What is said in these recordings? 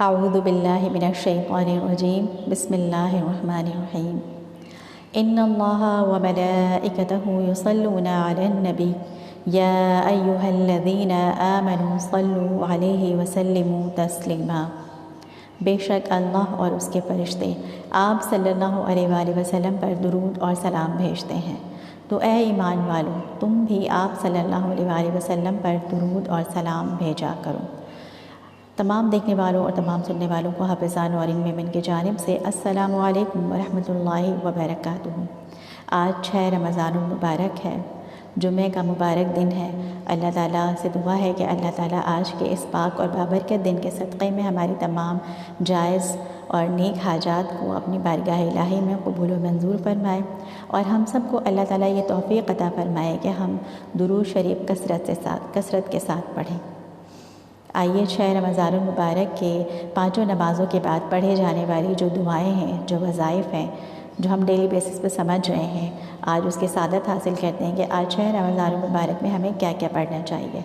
اعوذ باللہ من الشیطان الرجیم بسم اللہ الرحمن الرحیم ان اللہ وملائکتہ یصلون علی النبی یا ایہا الذین آمنوا صلوا علیہ وسلموا تسلیما۔ بے شک اللہ اور اس کے فرشتے آپ صلی اللہ علیہ وآلہ وسلم پر درود اور سلام بھیجتے ہیں، تو اے ایمان والو تم بھی آپ صلی اللہ علیہ وآلہ وسلم پر درود اور سلام بھیجا کرو۔ تمام دیکھنے والوں اور تمام سننے والوں کو حافظان اور ان میمن کی جانب سے السلام علیکم ورحمۃ اللہ وبرکاتہ۔ آج 6 رمضان المبارک ہے، جمعہ کا مبارک دن ہے۔ اللہ تعالیٰ سے دعا ہے کہ اللہ تعالیٰ آج کے اس پاک اور بابرکت دن کے صدقے میں ہماری تمام جائز اور نیک حاجات کو اپنی بارگاہ الہی میں قبول و منظور فرمائے، اور ہم سب کو اللہ تعالیٰ یہ توفیق عطا فرمائے کہ ہم درود شریف کثرت کے ساتھ پڑھیں۔ آئیے 6 رمضان المبارک کے 5 نمازوں کے بعد پڑھے جانے والی جو دعائیں ہیں، جو وظائف ہیں، جو ہم ڈیلی بیسس پہ سمجھ رہے ہیں، آج اس کی سعادت حاصل کرتے ہیں کہ آج 6 رمضان المبارک میں ہمیں کیا کیا پڑھنا چاہیے۔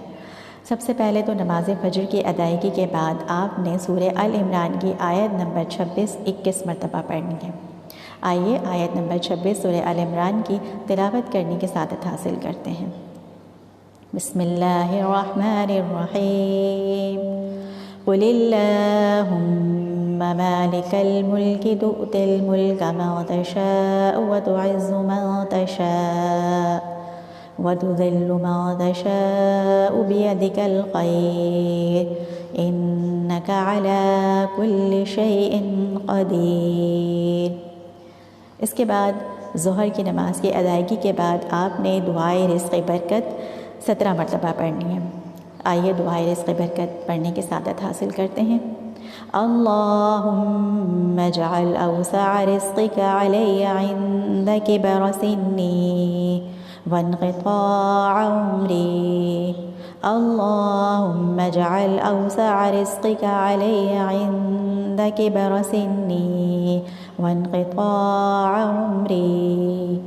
سب سے پہلے تو نماز فجر کی ادائیگی کے بعد آپ نے سورہ آل عمران کی آیت نمبر 26 21 مرتبہ پڑھنی ہے۔ آئیے آیت نمبر 26 سورہ آل عمران کی تلاوت کرنے کی سعادت حاصل کرتے ہیں۔ بسم اللہ الرحمن الرحیم قل اللہم مالک الملک تؤتی الملک من تشاء وتعز من تشاء وتذل من تشاء بیدک الخیر انک علی کل شیء قدیر۔ اس کے بعد ظہر کی نماز کی ادائیگی کے بعد آپ نے دعائے رزق برکت 17 مرتبہ پڑھنی ہے۔ آئیے دعائے رزق برکت پڑھنے کی سعادت حاصل کرتے ہیں۔ اللہم اجعل اوسع رزقک علی عند کبر سنی وانقطاع عمری۔ اللہم اجعل اوسع رزقک علی عند کبر سنی وانقطاع عمری۔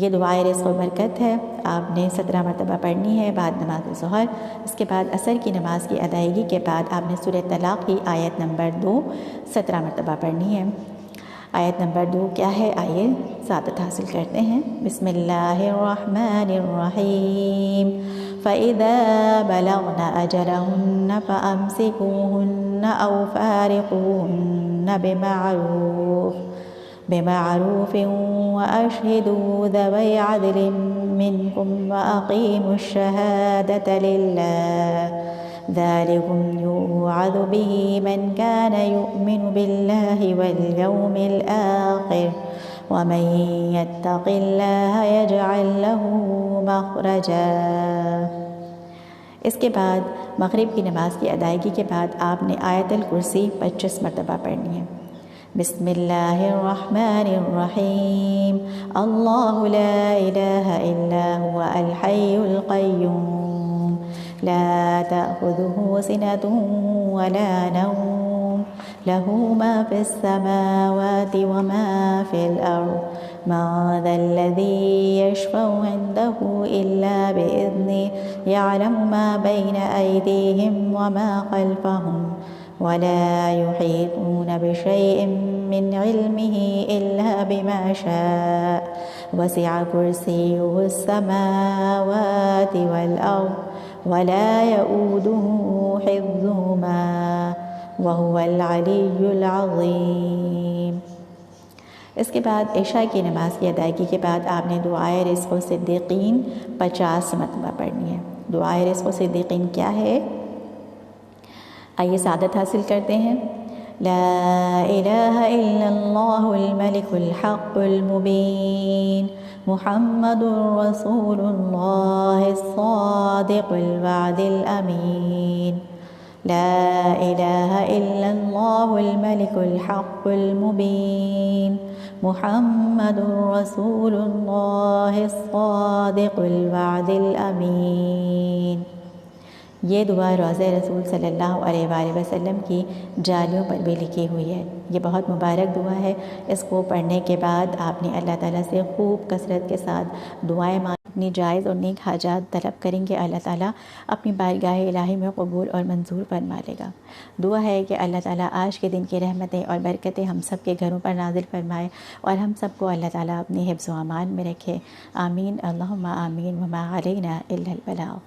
یہ دعائے رزق و برکت ہے، آپ نے 17 مرتبہ پڑھنی ہے بعد نماز ظہر۔ اس کے بعد عصر کی نماز کی ادائیگی کے بعد آپ نے سورہ طلاق کی آیت نمبر 2 17 مرتبہ پڑھنی ہے۔ آیت نمبر 2 کیا ہے؟ آئیے سعادت حاصل کرتے ہیں۔ بسم اللہ الرحمن الرحیم فَإِذَا بَلَغْنَ أَجَلَهُنَّ فَأَمْسِكُوهُنَّ أَوْ فَارِقُوهُنَّ بمعروف وأشهدوا ذوي عدل منكم وأقيموا الشهادة لله ذلكم يوعظ به من كان يؤمن بالله واليوم الآخر ومن يتق الله يجعل له مخرجا۔ اس کے بعد مغرب کی نماز کی ادائیگی کے بعد آپ نے آیت الکرسی 25 مرتبہ پڑھنی ہے۔ بسم اللہ الرحمن الرحیم اللہ لا الہ الا هو الحی القیوم لا تأخذه سنة ولا نوم له ما في السماوات وما في الأرض من ذا الذي يشفع عنده إلا بإذنه يعلم ما بين أيديهم وما خلفهم ولا يحيطون بشيء من علمه إلا بما شاء وسع كرسيه السماوات والأرض ولا يؤوده حفظهما وهو العلي العظيم۔ اس کے بعد عشاء کی نماز کی ادائیگی کے بعد آپ نے دعائے رزق و صدیقین 50 مرتبہ پڑھنی ہے۔ دعائے رزق و صدیقین کیا ہے؟ آئیے سعادت حاصل کرتے ہیں۔ لا الہ الا اللہ الملک الحق المبین محمد رسول اللہ الصادق الوعد الامین۔ لا الہ الا اللہ الملک الحق المبین محمد رسول اللہ الصادق الوعد الامین۔ یہ دعا روضہ رسول صلی اللہ علیہ وآلہ وسلم کی جالیوں پر بھی لکھی ہوئی ہے۔ یہ بہت مبارک دعا ہے۔ اس کو پڑھنے کے بعد آپ نے اللہ تعالیٰ سے خوب کثرت کے ساتھ دعائیں اپنی جائز اور نیک حاجات طلب کریں گے، اللہ تعالیٰ اپنی بارگاہ الہی میں قبول اور منظور فرما لے گا۔ دعا ہے کہ اللہ تعالیٰ آج کے دن کی رحمتیں اور برکتیں ہم سب کے گھروں پر نازل فرمائے اور ہم سب کو اللہ تعالیٰ اپنی حفظ و امان میں رکھے۔ آمین، اللہم آمین، وما علینا الا البلاغ۔